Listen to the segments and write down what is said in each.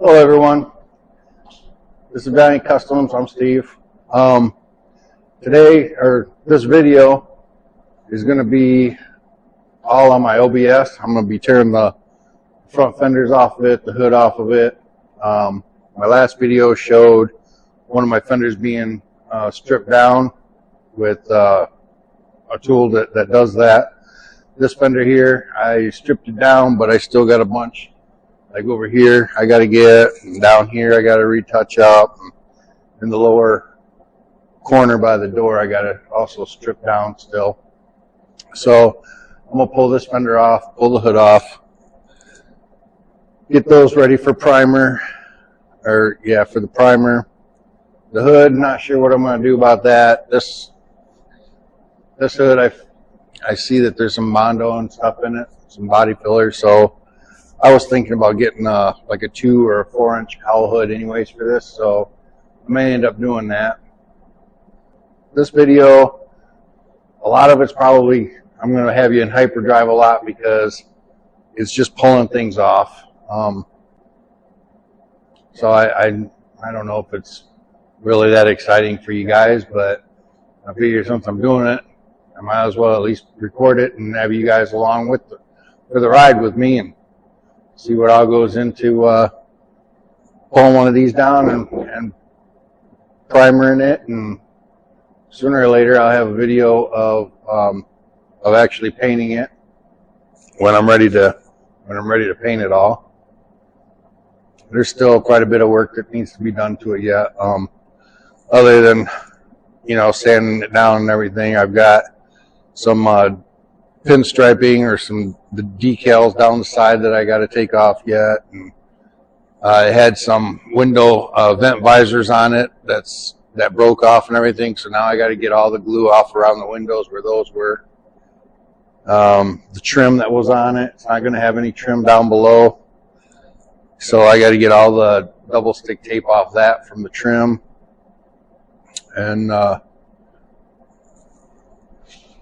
Hello everyone, this is Valiant Customs. I'm Steve. This video is going to be all on my OBS. I'm going to be tearing the front fenders off of it, the hood off of it. My last video showed one of my fenders being stripped down with a tool that does that. This fender here, I stripped it down, but I still got a bunch. Like over here, I got to get, and down here, I got to retouch up. And in the lower corner by the door, I got to also strip down still. So I'm going to pull this fender off, pull the hood off, get those ready for primer, for the primer. The hood, not sure what I'm going to do about that. This hood, I see that there's some Mondo and stuff in it, some body fillers, so I was thinking about getting like a 2 or a 4-inch cowl hood anyways for this, so I may end up doing that. This video, a lot of it's probably, I'm going to have you in hyperdrive a lot because it's just pulling things off. So I don't know if it's really that exciting for you guys, but I figure since I'm doing it, I might as well at least record it and have you guys along for the ride with me and see what all goes into pulling one of these down and primering it. And sooner or later, I'll have a video of actually painting it when I'm ready to paint it all. There's still quite a bit of work that needs to be done to it yet. Other than sanding it down and everything, I've got some pinstriping or the decals down the side that I got to take off yet, and I had some window vent visors on it that broke off and everything, so now I got to get all the glue off around the windows where those were. The trim that was on it, it's not going to have any trim down below, so I got to get all the double stick tape off that from the trim. And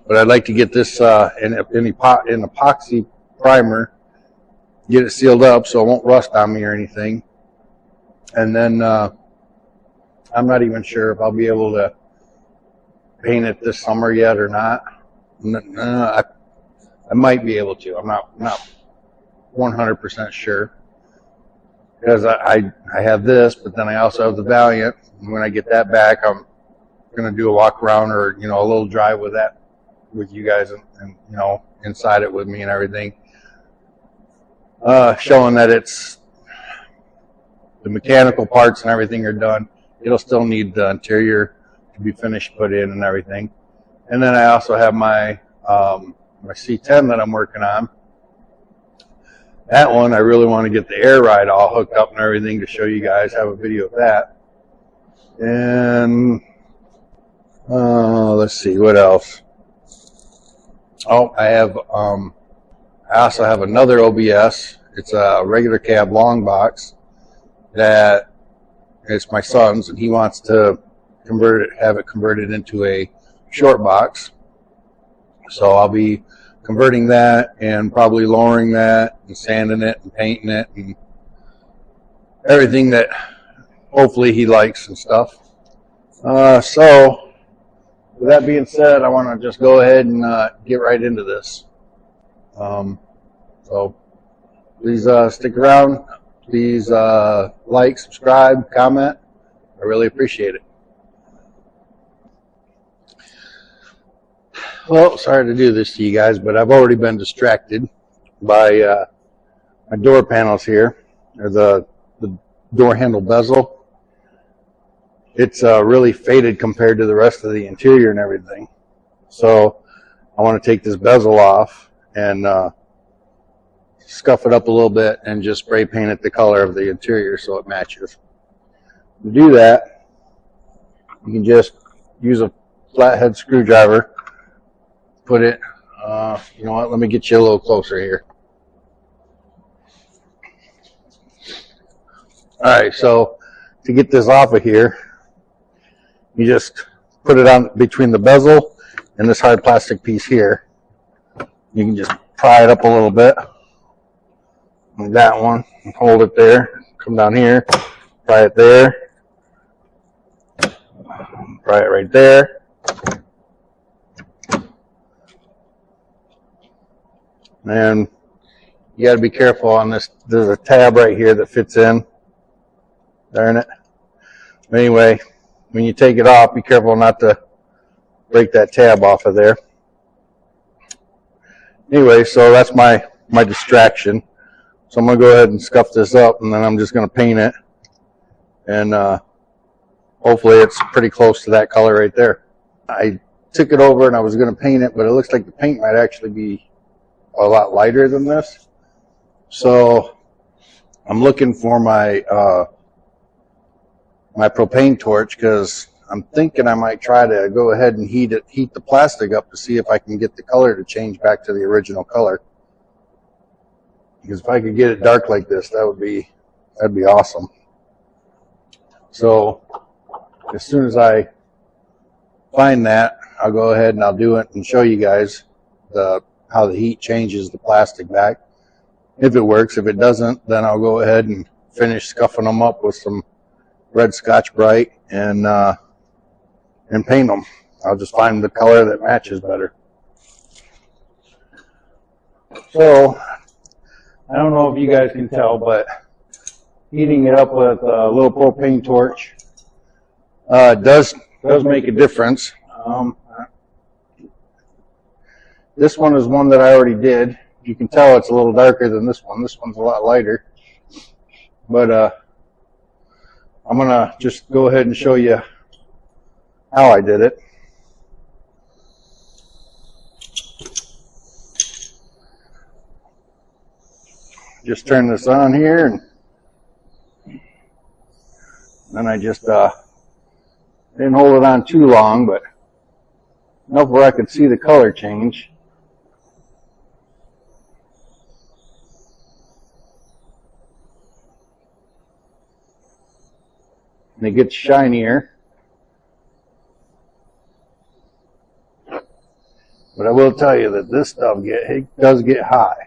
but I'd like to get this in epoxy primer, get it sealed up so it won't rust on me or anything. And then I'm not even sure if I'll be able to paint it this summer yet or not. I might be able to. I'm not 100% sure, because I have this, but then I also have the Valiant. And when I get that back, I'm going to do a walk around or a little drive with that with you guys and inside it with me and everything, showing that it's the mechanical parts and everything are done. It'll still need the interior to be finished, put in and everything. And then I also have my my C10 that I'm working on. That one I really want to get the air ride all hooked up and everything to show you guys, have a video of that. And let's see what else. Oh, I also have another OBS. It's a regular cab long box that it's my son's, and he wants to have it converted into a short box. So I'll be converting that and probably lowering that and sanding it and painting it and everything that hopefully he likes and stuff. So with that being said, I want to just go ahead and get right into this. So please stick around. Please like, subscribe, comment. I really appreciate it. Well, sorry to do this to you guys, but I've already been distracted by my door panels here, or the door handle bezel. It's really faded compared to the rest of the interior and everything. So I want to take this bezel off and scuff it up a little bit and just spray paint it the color of the interior so it matches. To do that, you can just use a flathead screwdriver, put it, you know what, let me get you a little closer here. Alright, so to get this off of here, you just put it on between the bezel and this hard plastic piece here. You can just pry it up a little bit, like that one, and hold it there, come down here, apply it there, apply it right there. And you got to be careful on this. There's a tab right here that fits in. Darn it. Anyway, when you take it off, be careful not to break that tab off of there. Anyway, so that's my distraction. So I'm going to go ahead and scuff this up, and then I'm just going to paint it. And hopefully it's pretty close to that color right there. I took it over and I was going to paint it, but it looks like the paint might actually be a lot lighter than this. So I'm looking for my my propane torch, because I'm thinking I might try to go ahead and heat the plastic up to see if I can get the color to change back to the original color. Because if I could get it dark like this, that'd be awesome. So as soon as I find that, I'll go ahead and I'll do it and show you guys how the heat changes the plastic back. If it works. If it doesn't, then I'll go ahead and finish scuffing them up with some red Scotch-Brite and paint them. I'll just find the color that matches better. So I don't know if you guys can tell, but heating it up with a little propane torch does make a difference. This one is one that I already did. You can tell it's a little darker than this one. This one's a lot lighter. But I'm going to just go ahead and show you how I did it. Just turn this on here, and then I just didn't hold it on too long, but enough where I could see the color change. And it gets shinier. But I will tell you that this stuff it does get hot.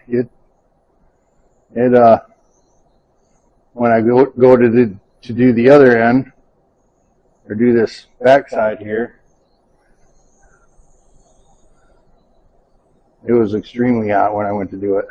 When I go to do the other end, or do this back side here, it was extremely hot when I went to do it.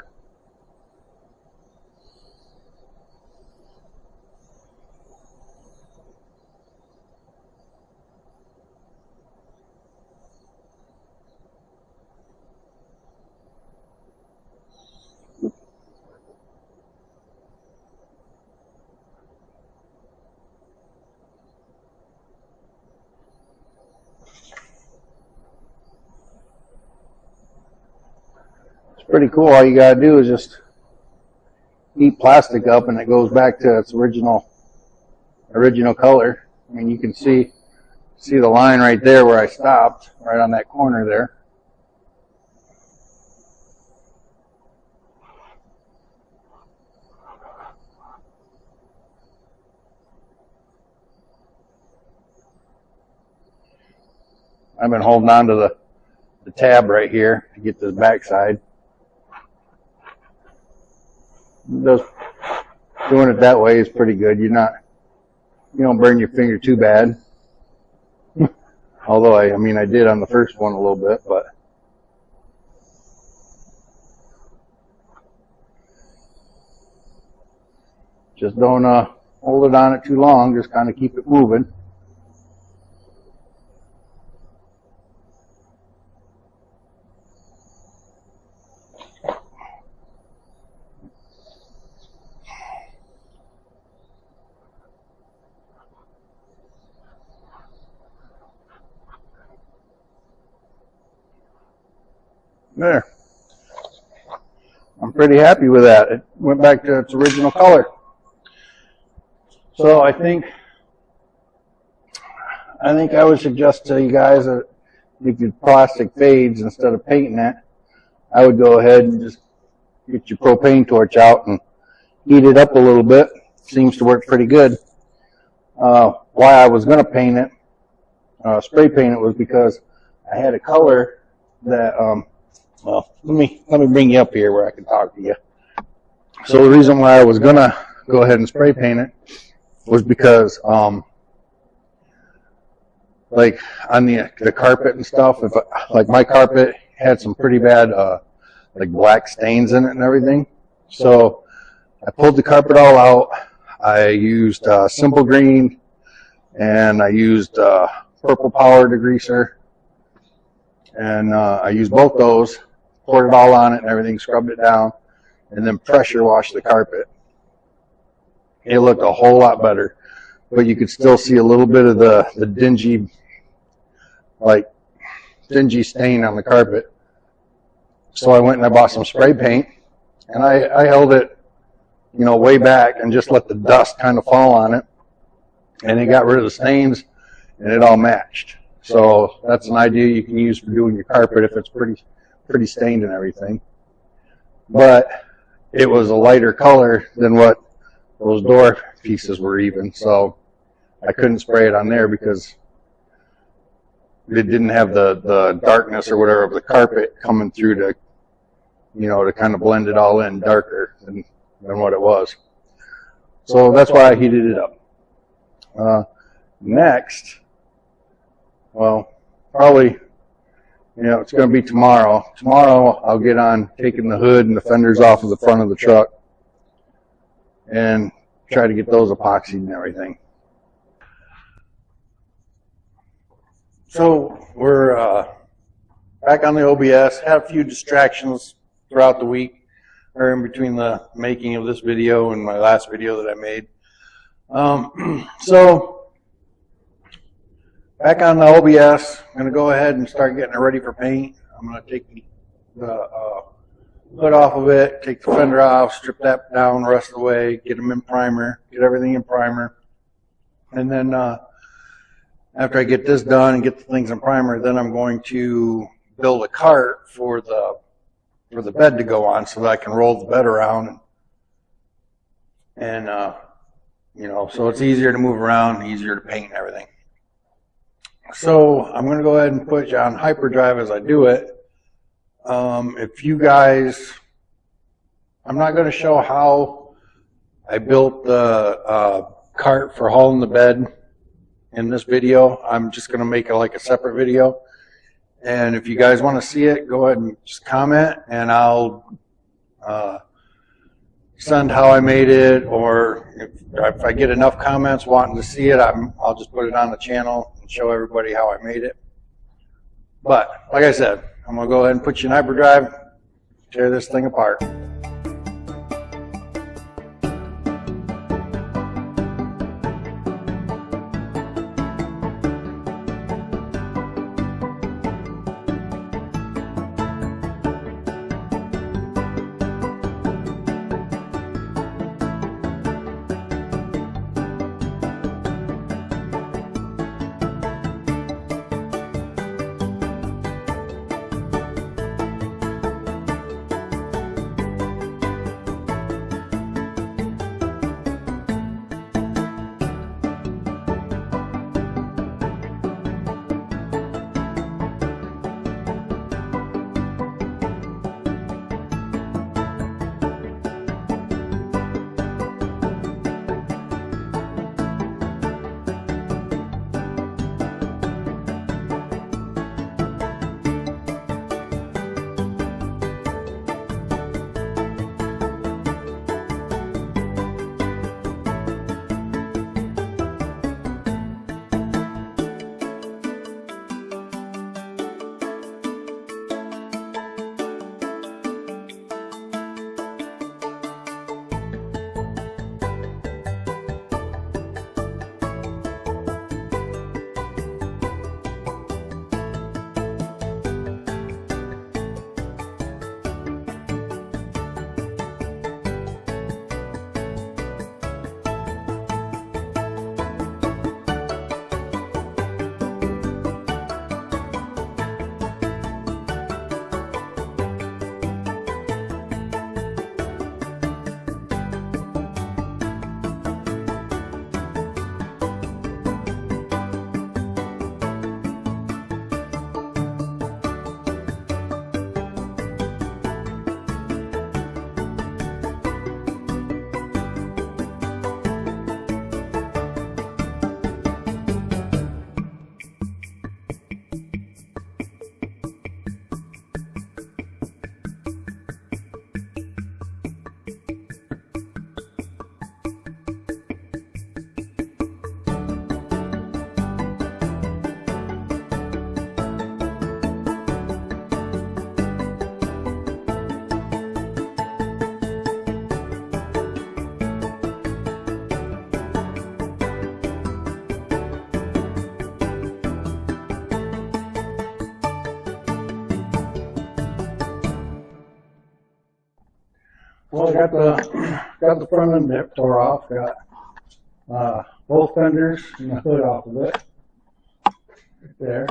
Pretty cool. All you gotta do is just heat plastic up and it goes back to its original color. I mean, you can see the line right there where I stopped, right on that corner there. I've been holding on to the tab right here to get to the back side. Just doing it that way is pretty good. You don't burn your finger too bad. Although I did on the first one a little bit, but just don't hold it on it too long. Just kind of keep it moving. There. I'm pretty happy with that. It went back to its original color. So I think I would suggest to you guys that if your plastic fades, instead of painting it, I would go ahead and just get your propane torch out and heat it up a little bit. Seems to work pretty good. Why I was going to paint it, spray paint it, was because I had a color that well, let me bring you up here where I can talk to you. So the reason why I was gonna go ahead and spray paint it was because like on the carpet and stuff, if like my carpet had some pretty bad like black stains in it and everything. So I pulled the carpet all out. I used simple green, and I used purple power degreaser, and I used both those, poured it all on it and everything, scrubbed it down, and then pressure washed the carpet. It looked a whole lot better, but you could still see a little bit of the dingy stain on the carpet. So I went and I bought some spray paint, and I held it, you know, way back and just let the dust kind of fall on it, and it got rid of the stains, and it all matched. So that's an idea you can use for doing your carpet if it's pretty stained and everything. But it was a lighter color than what those door pieces were even, so I couldn't spray it on there because it didn't have the darkness or whatever of the carpet coming through to, you know, to kind of blend it all in darker than what it was. So that's why I heated it up. Next, well, probably, you know, it's going to be tomorrow. Tomorrow I'll get on taking the hood and the fenders off of the front of the truck and try to get those epoxied and everything. So we're back on the OBS. Had a few distractions throughout the week, or in between the making of this video and my last video that I made. So back on the OBS, I'm going to go ahead and start getting it ready for paint. I'm going to take the hood off of it, take the fender off, strip that down the rest of the way, get them in primer, get everything in primer. And then after I get this done and get the things in primer, then I'm going to build a cart for the bed to go on so that I can roll the bed around and you know, so it's easier to move around, easier to paint and everything. So I'm going to go ahead and put you on hyperdrive as I do it. If you guys, I'm not going to show how I built the cart for hauling the bed in this video. I'm just going to make it like a separate video. And if you guys want to see it, go ahead and just comment, and I'll send how I made it, or if I get enough comments wanting to see it, I'll just put it on the channel and show everybody how I made it. But like I said, I'm going to go ahead and put you in hyperdrive, tear this thing apart. got the front end dip tore off. Got both fenders and the hood off of it. Right there.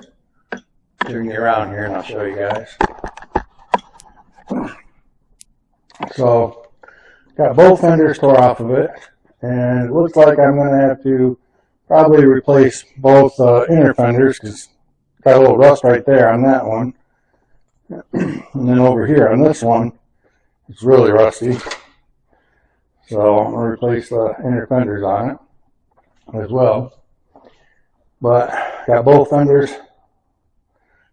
Turn you around here and I'll show you guys. So, got both fenders tore off of it, and it looks like I'm going to have to probably replace both inner fenders because got a little rust right there on that one. And then over here on this one, it's really rusty. So I'm going to replace the inner fenders on it as well. But got both fenders.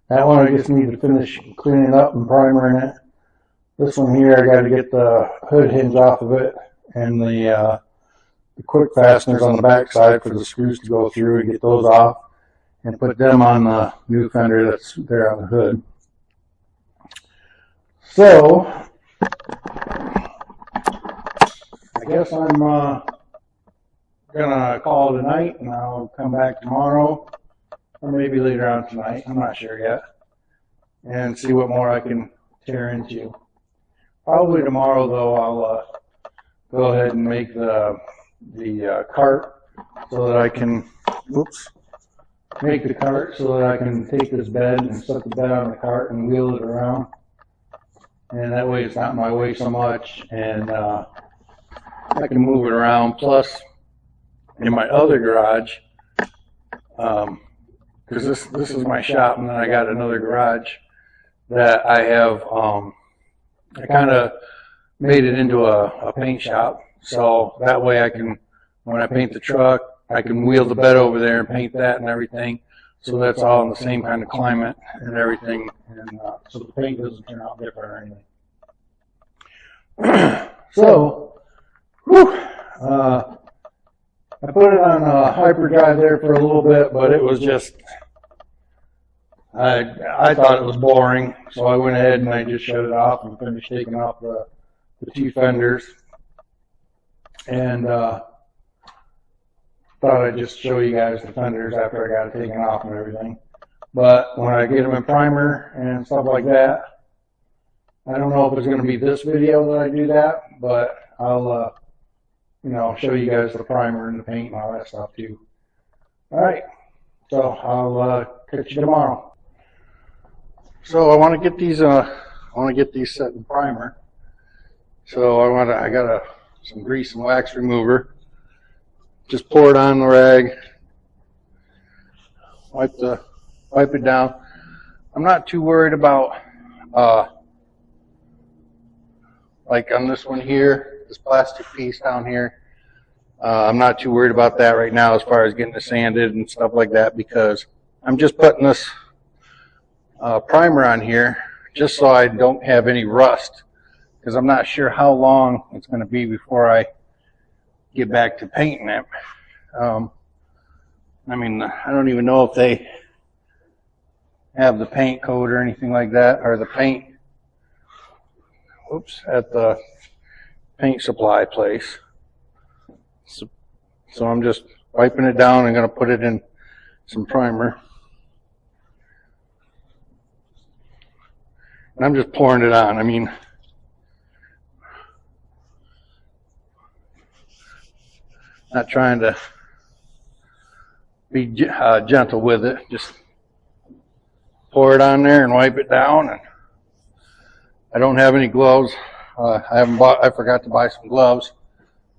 That one I just need to finish cleaning up and primering it. This one here I got to get the hood hinge off of it and the quick fasteners on the back side for the screws to go through and get those off and put them on the new fender that's there on the hood. So I guess I'm gonna call it a night, and I'll come back tomorrow, or maybe later on tonight. I'm not sure yet, and see what more I can tear into. Probably tomorrow, though, I'll go ahead and make the cart so that I can. Make the cart so that I can take this bed and set the bed on the cart and wheel it around. And that way it's not in my way so much, and I can move it around. Plus, in my other garage, because this is my shop, and then I got another garage that I have. I kind of made it into a paint shop, so that way I can, when I paint the truck, I can wheel the bed over there and paint that and everything. So that's all in the same kind of climate and everything, and so the paint doesn't turn out different or anything. So, I put it on hyperdrive there for a little bit, but it was just, I thought it was boring, so I went ahead and I just shut it off and finished taking off the two fenders, and thought I'd just show you guys the fenders after I got it taken off and everything. But when I get them in primer and stuff like that, I don't know if it's going to be this video that I do that, but I'll, show you guys the primer and the paint and all that stuff too. All right, so I'll catch you tomorrow. So I want to get these, set in primer. So I got some grease and wax remover. Just pour it on the rag, wipe it down. I'm not too worried about, like on this one here, this plastic piece down here. I'm not too worried about that right now as far as getting it sanded and stuff like that, because I'm just putting this primer on here just so I don't have any rust, because I'm not sure how long it's going to be before I get back to painting it. I don't even know if they have the paint code or anything like that, or the paint, at the paint supply place. So I'm just wiping it down and going to put it in some primer. And I'm just pouring it on. Not trying to be gentle with it. Just pour it on there and wipe it down. And I don't have any gloves. I forgot to buy some gloves.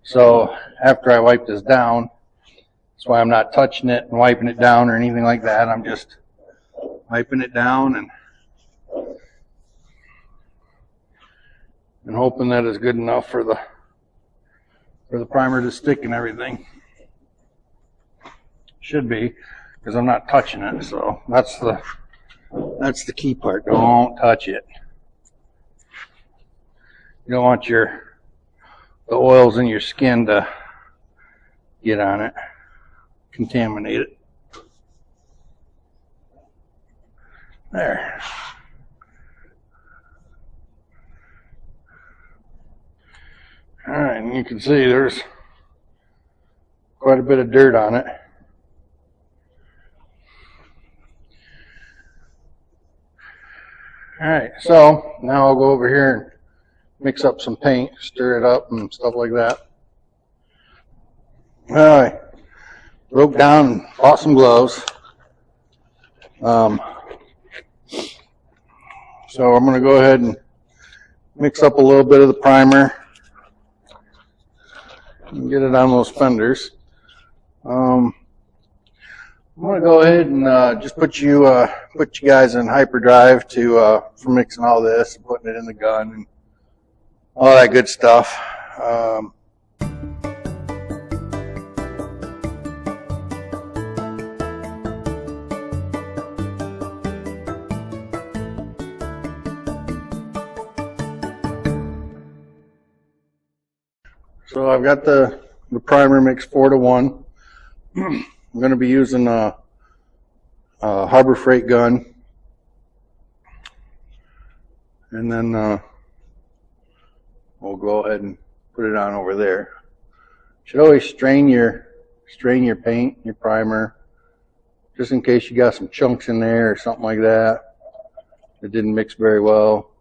So after I wipe this down, that's why I'm not touching it and wiping it down or anything like that. I'm just wiping it down and hoping that it's good enough for the primer to stick and everything. Should be, because I'm not touching it. So that's the key part. Don't touch it. You don't want the oils in your skin to get on it, contaminate it. There. Alright, and you can see there's quite a bit of dirt on it. Alright, so now I'll go over here and mix up some paint, stir it up and stuff like that. Alright, broke down and bought some gloves. So I'm going to go ahead and mix up a little bit of the primer and get it on those fenders. I'm going to go ahead and just put you guys in hyperdrive for mixing all this and putting it in the gun and all that good stuff. So I've got the primer mixed 4-to-1. I'm going to be using a Harbor Freight gun, and then we'll go ahead and put it on over there. Should always strain your paint, your primer, just in case you got some chunks in there or something like that. It didn't mix very well,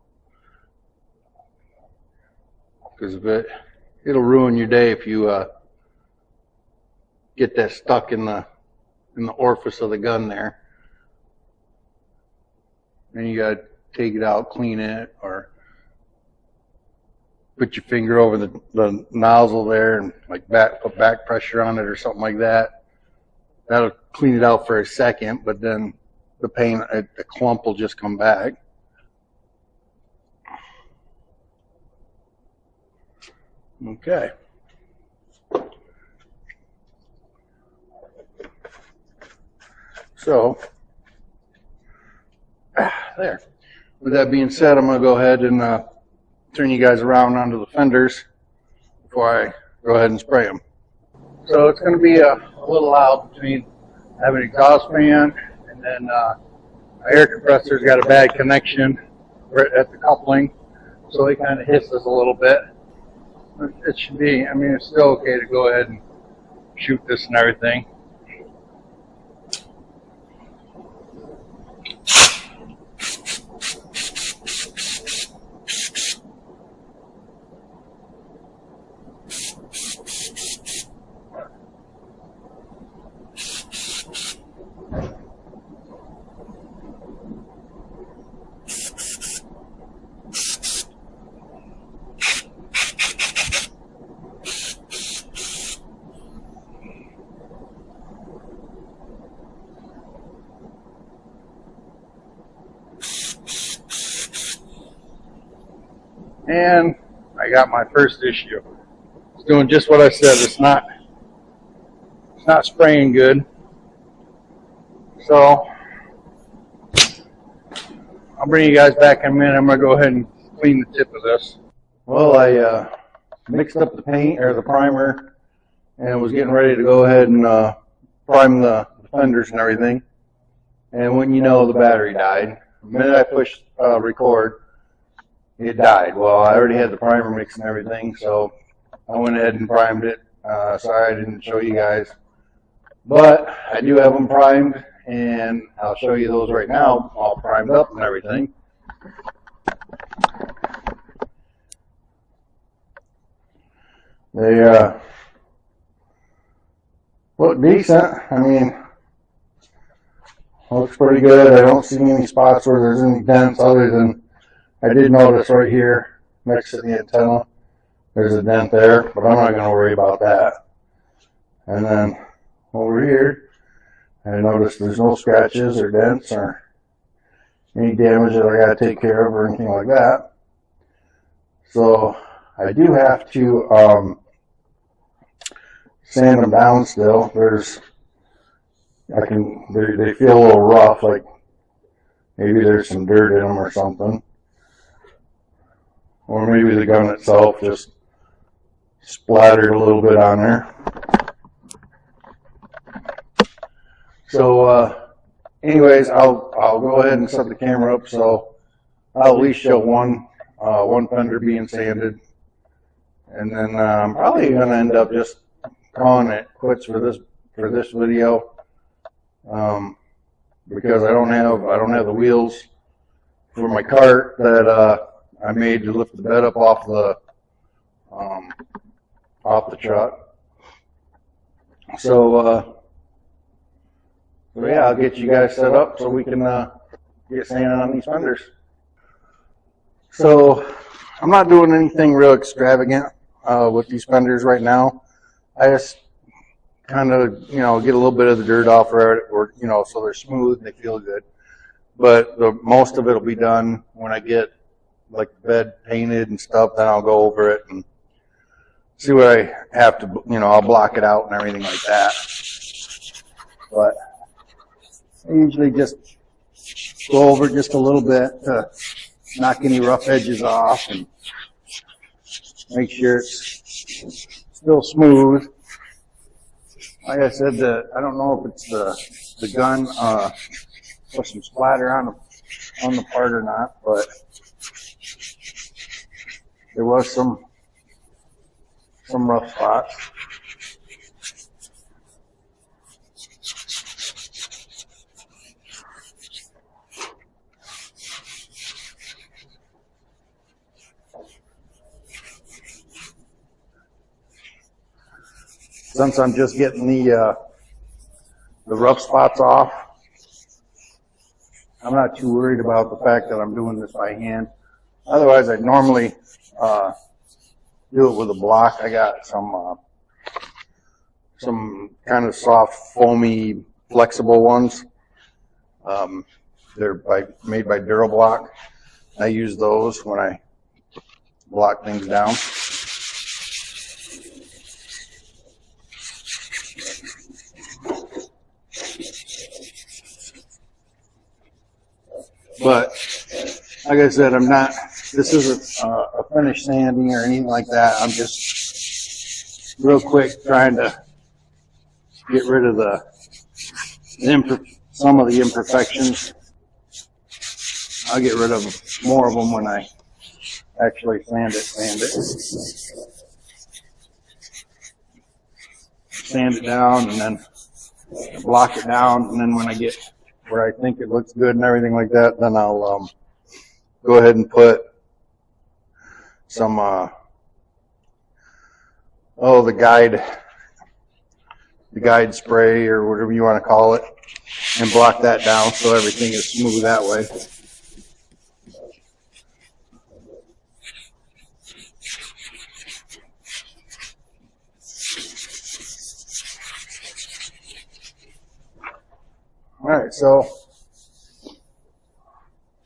because of it. It'll ruin your day if you get that stuck in the orifice of the gun there. Then you gotta take it out, clean it, or put your finger over the nozzle there and like put back pressure on it or something like that. That'll clean it out for a second, but then the paint, the clump will just come back. Okay. So, there. With that being said, I'm going to go ahead and turn you guys around onto the fenders before I go ahead and spray them. So it's going to be a little loud between having an exhaust fan and then our air compressor's got a bad connection right at the coupling, so it kind of hisses a little bit. It should be, I mean, it's still okay to go ahead and shoot this and everything. And I got my first issue. It's doing just what I said. It's not spraying good. So I'll bring you guys back in a minute. I'm going to go ahead and clean the tip of this. Well, I mixed up the paint or the primer and was getting ready to go ahead and prime the fenders and everything. And when you know, the battery died. The minute I pushed record, it died. Well, I already had the primer mix and everything, so I went ahead and primed it. Sorry I didn't show you guys. But I do have them primed, and I'll show you those right now, all primed up and everything. They look decent. I mean, looks pretty good. I don't see any spots where there's any dents other than I did notice right here next to the antenna, there's a dent there, but I'm not going to worry about that. And then over here, I noticed there's no scratches or dents or any damage that I got to take care of or anything like that. So I do have to sand them down still. They feel a little rough, like maybe there's some dirt in them or something. Or maybe the gun itself just splattered a little bit on there. So, anyways, I'll go ahead and set the camera up so I'll at least show one fender being sanded, and then I'm probably going to end up just calling it quits for this video, because I don't have the wheels for my cart that I made to lift the bed up off the truck. So yeah, I'll get you guys set up so we can get sanding on these fenders. So I'm not doing anything real extravagant with these fenders right now. I just kind of, get a little bit of the dirt off, or so they're smooth and they feel good. But most of it will be done when I get like the bed painted and stuff. Then I'll go over it and see what I have to, I'll block it out and everything like that. But I usually just go over just a little bit to knock any rough edges off and make sure it's still smooth. Like I said, I don't know if it's the gun put some splatter on the part or not, but there was some rough spots. Since I'm just getting the rough spots off, I'm not too worried about the fact that I'm doing this by hand. Otherwise, I'd normally do it with a block. I got some kind of soft, foamy, flexible ones. They're made by Durablock. I use those when I block things down. But like I said, this isn't a finish sanding or anything like that. I'm just real quick trying to get rid of some of the imperfections. I'll get rid of more of them when I actually sand it. Sand it down and then block it down, and then when I get where I think it looks good and everything like that, then I'll go ahead and put some the guide spray or whatever you want to call it, and block that down so everything is smooth that way. Alright, so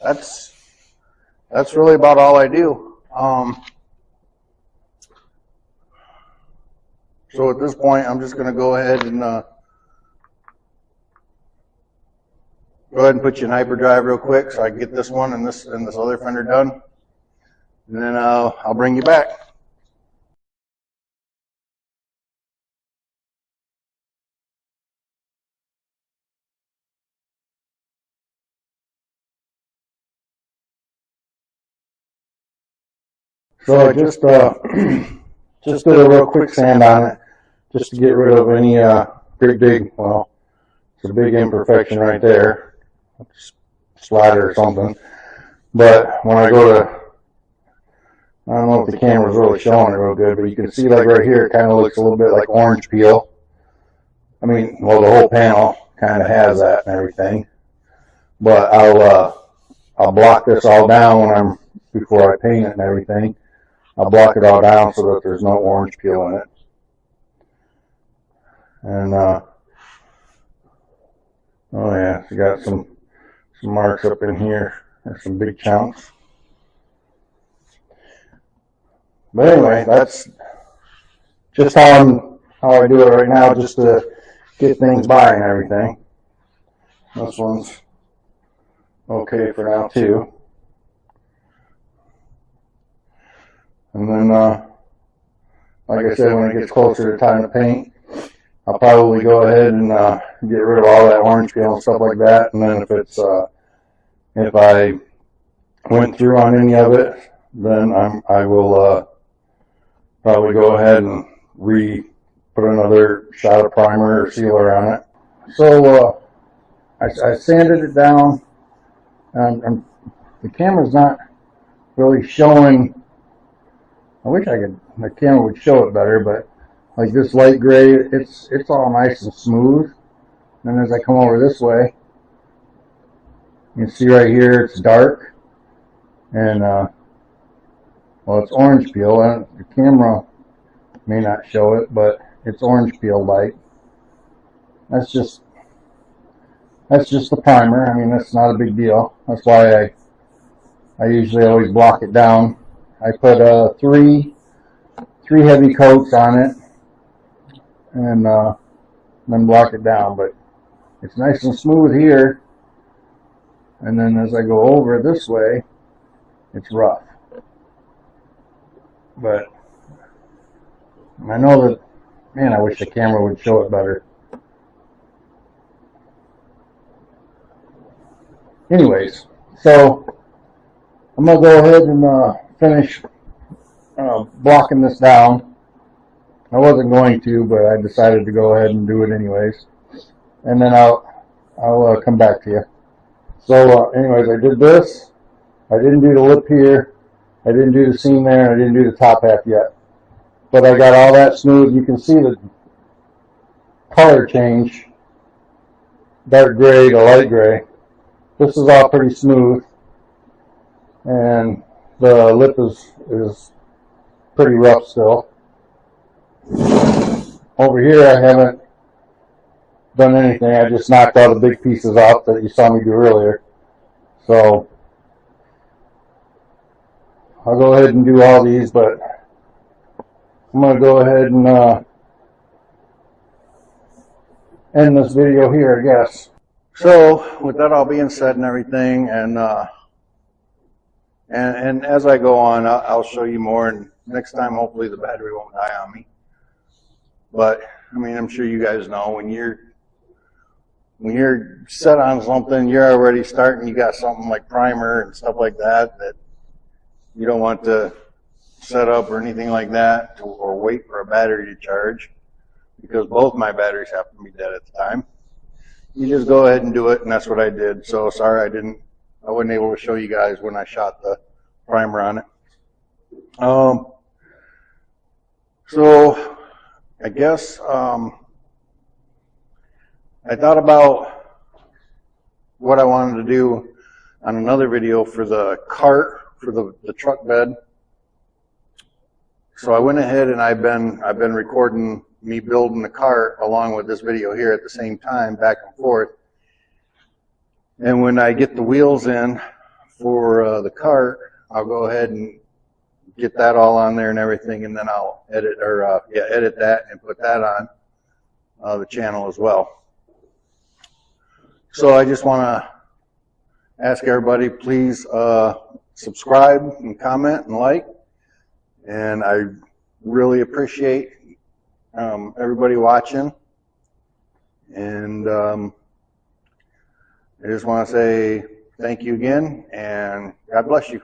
that's really about all I do. So at this point, I'm just going to go ahead and put you in hyperdrive real quick so I can get this one and this other fender done, and then I'll bring you back. So I just did a real quick sand on it, just to get rid of any big it's a big imperfection right there, slider or something. But when I go to, I don't know if the camera's really showing it real good, but you can see like right here, it kind of looks a little bit like orange peel. I mean, well, the whole panel kind of has that and everything. But I'll block this all down before I paint it and everything. I'll block it all down so that there's no orange peel in it. And oh yeah, it's got some marks up in here. There's some big chunks. But anyway, that's just how I do it right now, just to get things by and everything. This one's okay for now too. And then, like I said, when it gets closer to time to paint, I'll probably go ahead and get rid of all that orange peel and stuff like that. And then if I went through on any of it, then I will probably go ahead and put another shot of primer or sealer on it. So I sanded it down, and the camera's not really showing. I wish the camera would show it better, but like this light gray, it's all nice and smooth. And as I come over this way, you can see right here it's dark, and well, it's orange peel. The camera may not show it, but it's orange peel light. That's just the primer. I mean, that's not a big deal. That's why I usually always block it down. I put three heavy coats on it, and then block it down. But it's nice and smooth here, and then as I go over this way, it's rough. But I know that, man, I wish the camera would show it better. Anyways, so I'm going to go ahead and finish blocking this down. I wasn't going to, but I decided to go ahead and do it anyways. And then I'll come back to you. So anyways, I did this. I didn't do the lip here. I didn't do the seam there. I didn't do the top half yet. But I got all that smooth. You can see the color change, dark gray to light gray. This is all pretty smooth, and the lip is pretty rough still. Over here I haven't done anything. I just knocked all the big pieces off that you saw me do earlier. So I'll go ahead and do all these, but I'm going to go ahead and end this video here, I guess. So with that all being said and everything, and as I go on, I'll show you more, and next time hopefully the battery won't die on me. But I mean, I'm sure you guys know when you're set on something, you're already starting. You got something like primer and stuff like that you don't want to set up or anything like that, or wait for a battery to charge, because both my batteries happen to be dead at the time. You just go ahead and do it, and that's what I did. So sorry I wasn't able to show you guys when I shot the primer on it. So I guess I thought about what I wanted to do on another video for the cart, for the truck bed. So I went ahead and I've been recording me building the cart along with this video here at the same time, back and forth. And when I get the wheels in for the cart, I'll go ahead and get that all on there and everything, and then I'll edit that and put that on the channel as well. So I just want to ask everybody, please subscribe and comment and like, and I really appreciate everybody watching, and I just want to say thank you again, and God bless you.